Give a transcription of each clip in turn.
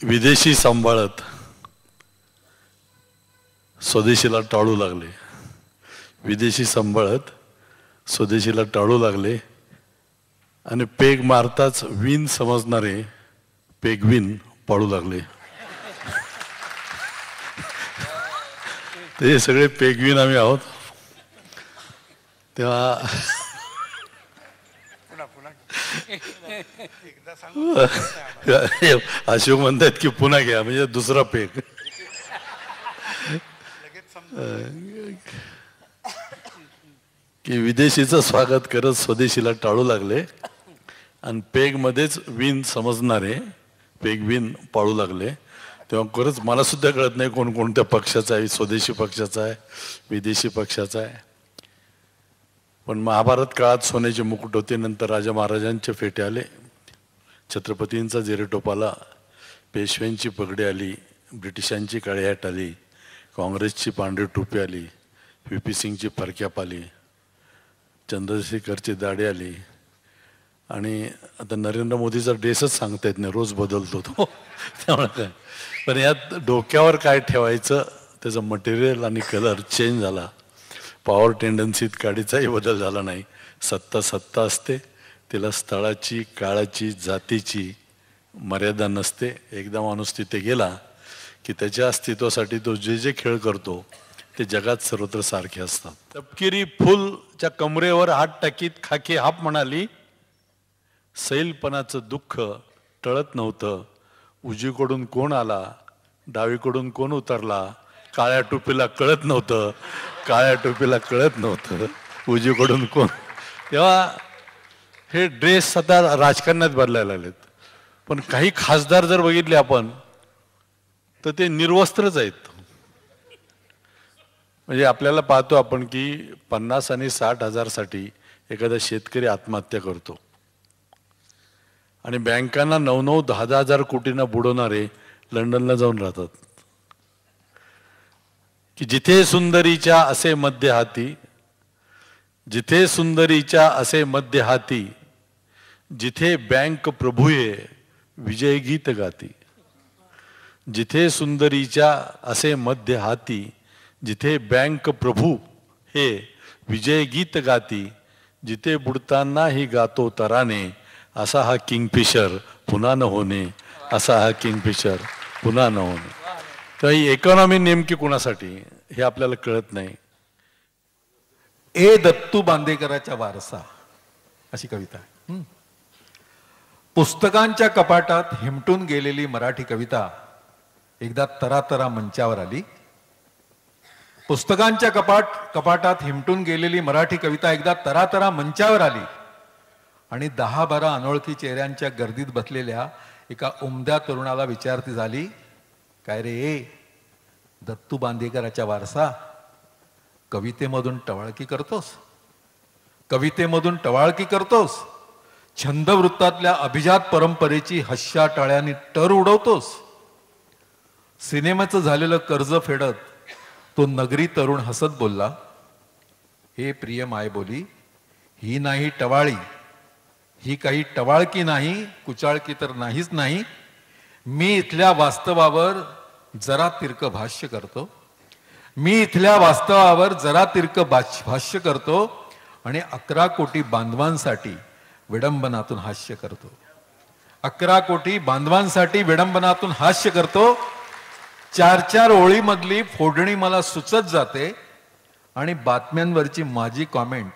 विदेशी सांभाळत स्वदेशीला टाळू लागले. विदेशी सांभाळत स्वदेशीला टाळू लागले आणि पेग मारताच विन समजणारे पेगविन पाळू लागले. ते सगळे पेगविन आम्ही आहोत. तेव्हा अशोक म्हणतात की पुन्हा घ्या म्हणजे दुसरा पेग. की विदेशीचं स्वागत करत स्वदेशीला टाळू लागले आणि पेग मध्येच विन समजणारे पेगविन पाळू लागले. तेव्हा खरंच मला सुद्धा कळत नाही कोण कोणत्या पक्षाचा आहे, स्वदेशी पक्षाचा आहे, विदेशी पक्षाचा आहे. पण महाभारत काळात सोन्याचे मुकुट होते, नंतर राजा महाराजांचे फेटे आले, छत्रपतींचा जिरेटोप आला, पेशव्यांची पगडी आली, ब्रिटिशांची काळी हॅट आली, काँग्रेसची पांढरी टोपी आली, व्ही.पी. सिंगची फरक्याप आली, चंद्रशेखरची दाढी आली आणि आता नरेंद्र मोदीचा ड्रेसच सांगता येत नाही, रोज बदलतो तो. त्यामुळे काय पण यात डोक्यावर काय ठेवायचं त्याचं मटेरियल आणि कलर चेंज झाला. पॉवर टेंडन्सीत काडीचाही बदल झाला नाही. सत्ता सत्ता असते, तिला स्थळाची, काळाची, जातीची मर्यादा नसते. एकदा माणूस तिथे गेला की त्याच्या अस्तित्वासाठी तो जे जे खेळ करतो ते जगात सर्वत्र सारखे असतात. तपकिरी फुलच्या कमरेवर हात टाकीत खाकी हाप म्हणाली, सैलपणाचं दुःख टळत नव्हतं. उजवीकडून कोण आला, डावीकडून कोण उतरला, काळ्या टोपीला कळत नव्हतं, काळ्या टोपीला कळत नव्हतं उजवीकडून कोण. तेव्हा हे ड्रेस आता राजकारणात बदलायला लागलेत. पण काही खासदार जर बघितले आपण तर ते निर्वस्त्रच आहेत. म्हणजे आपल्याला पाहतो आपण की 50 आणि 60 हजारसाठी एखादा शेतकरी आत्महत्या करतो आणि बँकांना 9-9, 10-10 हजार कोटींना बुडवणारे लंडनला जाऊन राहतात. की जिथे सुंदरीच्या असे मध्य हाती, जिथे सुंदरीच्या असे मध्य हाती, जिथे बँक प्रभुये विजय गीत गाती. जिथे सुंदरीच्या असे मध्य हाती, जिथे बँक प्रभू हे विजय गीत गाती. जिथे बुडताना ही गातो तराने, असा हा किंगफिशर पुन्हा न होणे, असा हा किंगफिशर पुन्हा न होणे. तर ही इकॉनॉमी नेमकी कोणासाठी हे आपल्याला कळत नाही. ए दत्तू बांदेकरांचा वारसा अशी कविता आहे. पुस्तकांच्या कपाटात हिमटून गेलेली मराठी कविता एकदा तरातरा मंचावर आली. पुस्तकांच्या कपाटात हिमटून गेलेली मराठी कविता एकदा तरातरा मंचावर आली आणि 10-12 अनोळखी चेहऱ्यांच्या गर्दीत बसलेल्या एका उमद्या तरुणाला विचारती झाली, काय रे दत्तू बांदेकरांचा वारसा, कवितेमधून टवाळकी करतोस, कवितेमधून टवाळकी करतोस, छंदवृत्तातल्या अभिजात परंपरेची हस्या टाळ्यांनी टर उडवतोस. सिनेमाचं झालेलं कर्ज फेडत तो नगरी तरुण हसत बोलला, हे प्रिय मायबोली, ही नाही टवाळी, ही काही टवाळकी नाही, कुचाळकी तर नाहीच नाही. मी इथल्या वास्तवावर जरा तिरकं भाष्य करतो, मी इथल्या वास्तवावर जरा तिरकं भाष्य करतो आणि 11 कोटी बांधवांसाठी विडंबनातून हास्य करतो. 11 कोटी बांधवांसाठी विडंबनातून हास्य करतो. 4-4 ओळीमधली फोडणी मला सुचत जाते आणि बातम्यांवरची माझी कॉमेंट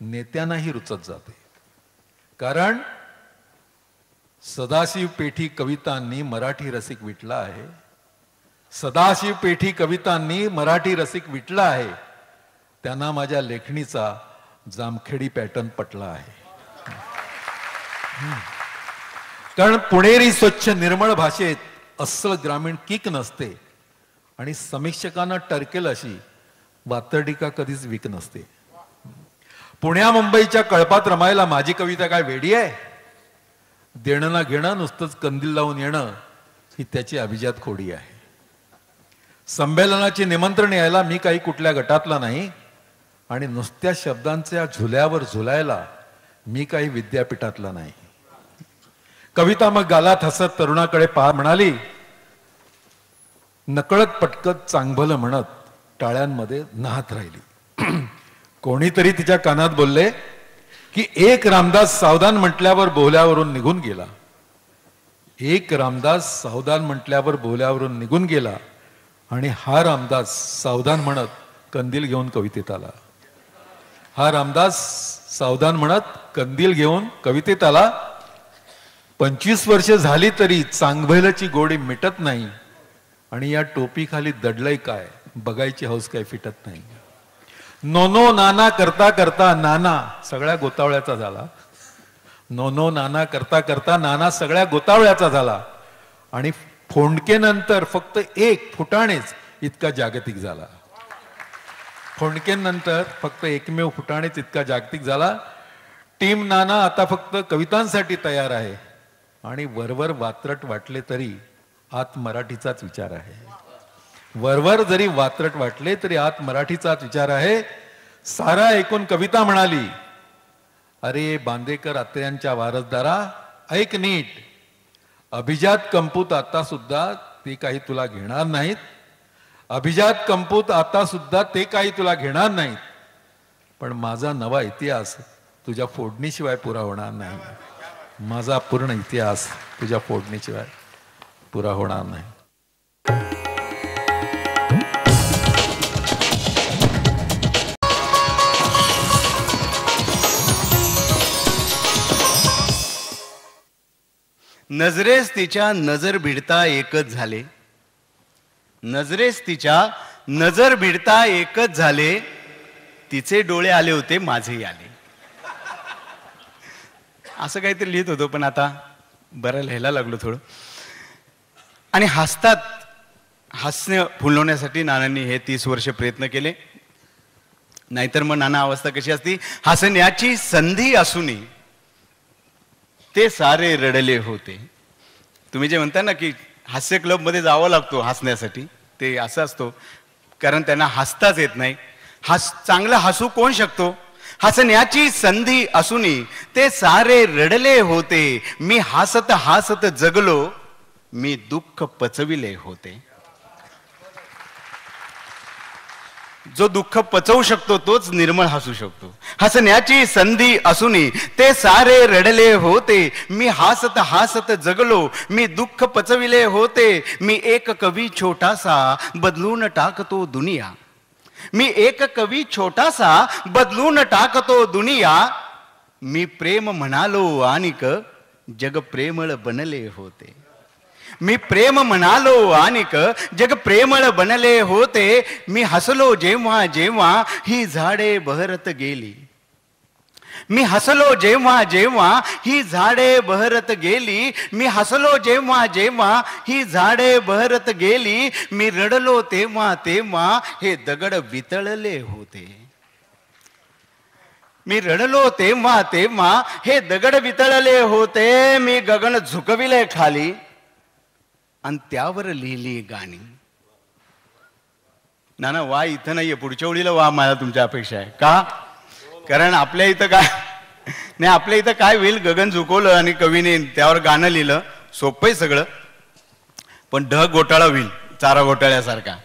नेत्यांनाही रुचत जाते. कारण सदाशिव पेठी कवितांनी मराठी रसिक विटला आहे. सदाशिव पेठी कवितांनी मराठी रसिक विटला आहे. त्यांना माझ्या लेखणीचा जामखेडी पॅटर्न पटला आहे. कारण पुणेरी स्वच्छ निर्मळ भाषेत अस्सल ग्रामीण किक नसते आणि समीक्षकांना टरकेल अशी वातर्डिका कधीच वीक नसते. पुण्या मुंबईच्या कळपात रमायला माझी कविता काय वेडी आहे? देणं ना घेणं, नुसतंच कंदील लावून येणं ही त्याची अभिजात खोडी आहे. संमेलनाचे निमंत्रण यायला मी काही कुठल्या गटातला नाही आणि नुसत्या शब्दांच्या झुल्यावर झुलायला मी काही विद्यापीठातला नाही. कविता मग गालात हसत तरुणाकडे म्हणाली, नकळत पटकत चांगभलं म्हणत टाळ्यांमध्ये नाहत राहिली. कोणीतरी तिच्या कानात बोलले की एक रामदास सावधान म्हटल्यावर बोल्यावरून निघून गेला. एक रामदास सावधान म्हटल्यावर बोल्यावरून निघून गेला आणि हा रामदास सावधान म्हणत कंदील घेऊन कवितेत आला. हा रामदास सावधान म्हणत कंदील घेऊन कवितेत आला. 25 वर्ष झाली तरी चांगभलची गोडी मिटत नाही आणि या टोपीखाली दडलंय काय बघायची हौस काय फिटत नाही. नोनो नाना करता करता नाना सगळ्या गोतावळ्याचा झाला. नोनो नाना करता करता नाना सगळ्या गोतावळ्याचा झाला आणि फोंडकेनंतर फक्त एक फुटाणेच इतका जागतिक झाला. फोंडकेनंतर फक्त एकमेव फुटाणेच इतका जागतिक झाला. टीम नाना आता फक्त कवितांसाठी तयार आहे आणि वरवर वात्रट वाटले तरी आत मराठीचाच विचार आहे. वरवर जरी वात्रट वाटले तरी आत मराठीचाच विचार आहे. सारा ऐकून कविता म्हणाली, अरे बांदेकर आत्र्यांच्या वारसदारा ऐक नीट. अभिजात कंपूत आता सुद्धा ते काही तुला घेणार नाहीत. अभिजात कंपूत आता सुद्धा ते काही तुला घेणार नाहीत. पण माझा नवा इतिहास तुझ्या फोडणीशिवाय पुरा होणार नाही. माझा पूर्ण इतिहास तुझ्या फोडणीशिवाय पुरा होणार नाही. नजरेस तिच्या नजर भिडता एकच झाले. नजरेस तिच्या नजर भिडता एकच झाले. तिचे डोळे आले होते माझेही आले. असं काहीतरी लिहित होतो पण आता बरं लिहायला लागलो थोडं. आणि हसतात हास्य फुलवण्यासाठी नानांनी हे 30 वर्ष प्रयत्न केले. नाहीतर मग नाना अवस्था कशी असती, हसण्याची संधी असूनही ते सारे रडले होते. तुम्ही जे म्हणता ना की हास्य क्लब मध्ये जावं लागतो हसण्यासाठी, ते असं असतो कारण त्यांना हसताच येत नाही. चांगलं हसू कोण शकतो. हसण्याची संधी असूनही ते सारे रडले होते. मी हसत हसत जगलो, मी दुःख पचविले होते. जो दुःख पचवू शकतो तोच निर्मळ हसू शकतो. हसण्याची संधी असूनही ते सारे रडले होते. मी हसत हसत जगलो, मी दुःख पचविले होते. मी एक कवी छोटासा बदलून टाकतो दुनिया. मी एक कवी छोटासा बदलून टाकतो दुनिया. मी प्रेम म्हणालो आणिक जग प्रेमळ बनले होते. मी प्रेम म्हणालो आणिक जग प्रेमळ बनले होते. मी हसलो जेव्हा जेव्हा ही झाडे बहरत गेली. मी हसलो जेव्हा जेव्हा ही झाडे बहरत गेली. मी हसलो जेव्हा जेव्हा ही झाडे बहरत गेली. मी रडलो तेव्हा तेव्हा हे दगड वितळले होते. मी रडलो तेव्हा तेव्हा हे दगड वितळले होते. मी गगन झुकविले खाली आणि त्यावर लिहिली गाणी. नाना वा इथं नाहीये, पुढच्या ओळीला वा मला तुमच्या अपेक्षा आहे. का? कारण आपल्या इथं काय नाही, आपल्या इथं काय होईल, गगन झुकवलं आणि कवीने त्यावर गाणं लिहिलं, सोपं आहे सगळं, पण ढग घोटाळा होईल चारा घोटाळ्यासारखा.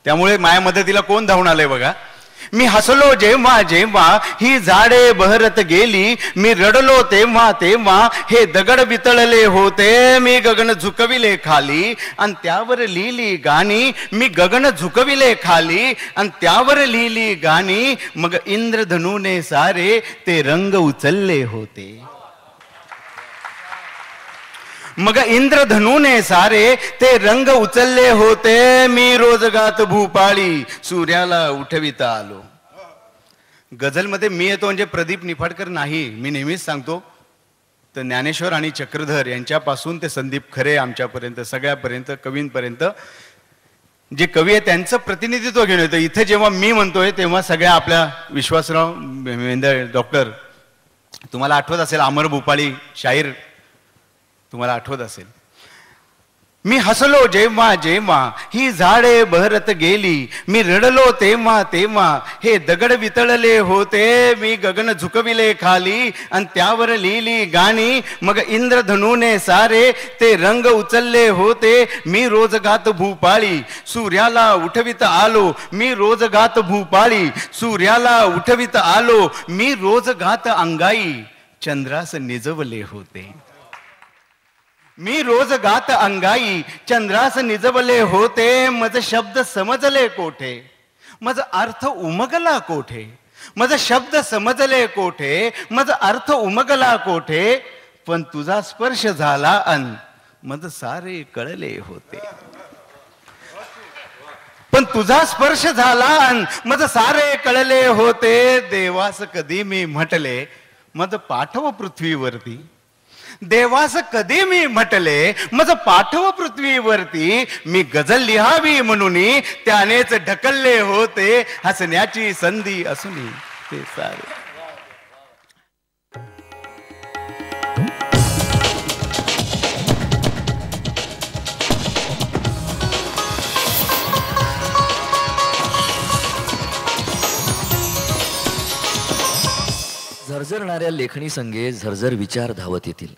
त्यामुळे माझ्या मदतीला कोण धावून आलंय बघा. मी हसलो जेव्हा जेव्हा ही झाडे बहरत गेली. मी रडलो तेव्हा तेव्हा हे दगड वितळले होते. मी गगन झुकविले खाली आणि त्यावर लिहिली गाणी. मी गगन झुकविले खाली आणि त्यावर लिहिली गाणी. मग इंद्रधनुने सारे ते रंग उचलले होते. मग इंद्रधनुने सारे ते रंग उचलले होते. मी रोजगात भूपाळी सूर्याला उठविता आलो. गझलमध्ये मी येतो म्हणजे प्रदीप निफाडकर नाही, मी नेहमीच सांगतो. तर ज्ञानेश्वर आणि चक्रधर यांच्यापासून ते संदीप खरे आमच्यापर्यंत सगळ्यापर्यंत कवींपर्यंत जे कवी आहे त्यांचं प्रतिनिधित्व घेऊन येतं. इथे जेव्हा मी म्हणतोय तेव्हा सगळ्या आपल्या विश्वासराव वेंदळे डॉक्टर, तुम्हाला आठवत असेल अमर भूपाळी शाहीर, तुम्हाला आठवत असेल. मी हसलो जेव्हा जेव्हा ही झाडे बहरत गेली, मी रडलो तेव्हा तेव्हा हे दगड वितळले होते, मी गगन झुकविले खाली आणि त्यावर लिहिली गाणी, मग इंद्रधनुने सारे ते रंग उचलले होते, मी रोज गात भूपाळी सूर्याला उठवित आलो, मी रोज गात भूपाळी सूर्याला उठवित आलो, मी रोज गात अंगाई चंद्रास निजवले होते, मी रोज गात अंगाई चंद्रास निजवले होते, मज शब्द समजले कोठे, मज अर्थ उमगला कोठे, मज शब्द समजले कोठे, मज अर्थ उमगला कोठे, पण तुझा स्पर्श झाला अन मज सारे कळले होते, पण तुझा स्पर्श झाला अन मज सारे कळले होते, देवास कधी मी म्हटले मज पाठव पृथ्वीवरती, देवास कधी मी म्हटले मज पाठव पृथ्वीवरती, मी गझल लिहावी म्हणून त्यानेच ढकलले होते, हसण्याची संधी असून ते सारे. झरझरणाऱ्या लेखणी संगे झरझर विचार धावत येतील,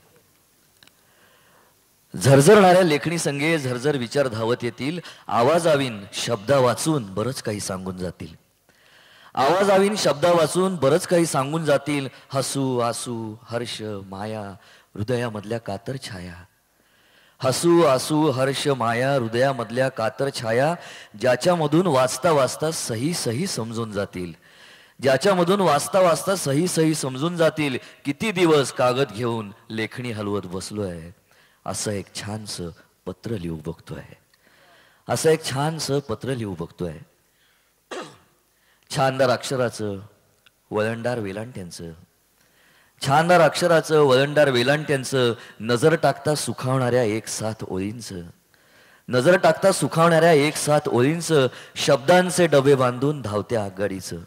झरझरणाऱ्या लेखणी संगे झरझर विचार धावत येतील, आवाजावीन शब्दा वाचून बरंच काही सांगून जातील, आवाजावीन शब्दा वाचून बरंच काही सांगून जातील, हसू आसू हर्ष माया हृदयामधल्या कातर छाया, हसू आसू हर्ष माया हृदयामधल्या कातर छाया, ज्याच्यामधून वाचता वाचता सही सही समजून जातील, ज्याच्यामधून वाचता वाचता सही सही समजून जातील, किती दिवस कागद घेऊन लेखणी हलवत बसलोय, असं एक छानसं पत्र लिहू बघतोय, असं एक छानसं पत्र लिहू बघतोय. छानदार अक्षराचं वळणदार वेलांट्यांचं, छानदार अक्षराचं वळणदार वेलांट्यांचं, नजर टाकता सुखावणाऱ्या एक साथ ओळींचं, नजर टाकता सुखावणाऱ्या एक साथ ओळींचं, शब्दांचे डबे बांधून धावत्या आगगाडीचं,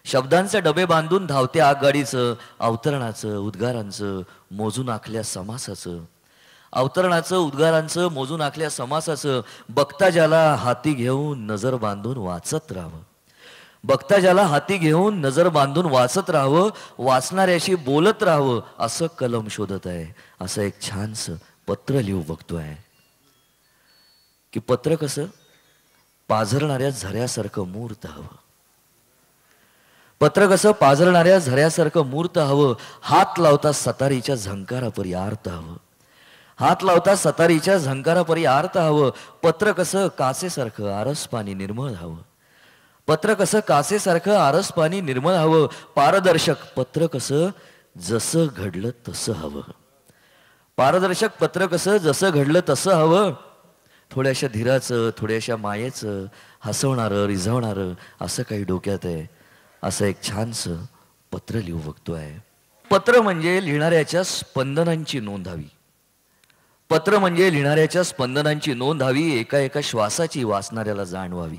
शब्दांचे डबे बांधून धावत्या आगगाडीचं, अवतरणाचं उद्गारांचं मोजून आखल्या समासाचं, अवतरणाचं उद्गारांचं मोजून आखल्या समासाचं, बघता ज्याला हाती घेऊन नजर बांधून वाचत राहावं, बघता ज्याला हाती घेऊन नजर बांधून वाचत राहावं, वाचणाऱ्याशी बोलत राहावं, असं कलम शोधत आहे, असं एक छानसं पत्र लिहू बघतोय. की पत्र कसं पाझरणाऱ्या झऱ्यासारखं मूर्त हवं, पत्र कसं पाझरणाऱ्या झऱ्यासारखं मूर्त हवं, हात लावता सतारीच्या झंकारापरी आर्त हवं, हात लावता सतारीच्या झंकारापरी आर्त हवं, पत्र कसं कासेसारखं आरस पाणी निर्मळ हवं, पत्र कसं कासेसारखं आरस पाणी निर्मळ हवं, पारदर्शक पत्र कसं जसं घडलं तसं हवं, पारदर्शक पत्र कसं जसं घडलं तसं हवं, थोड्याशा धीराचं थोड्याशा मायेचं, हसवणारं रिझवणारं असं काही डोक्यात आहे, असं एक छानसं पत्र लिहू बघतोय. पत्र म्हणजे लिहिणाऱ्याच्या स्पंदनांची नोंद हवी, पत्र म्हणजे लिहिणाऱ्याच्या स्पंदनांची नोंद हवी, एका एका श्वासाची वाचणाऱ्याला जाण व्हावी,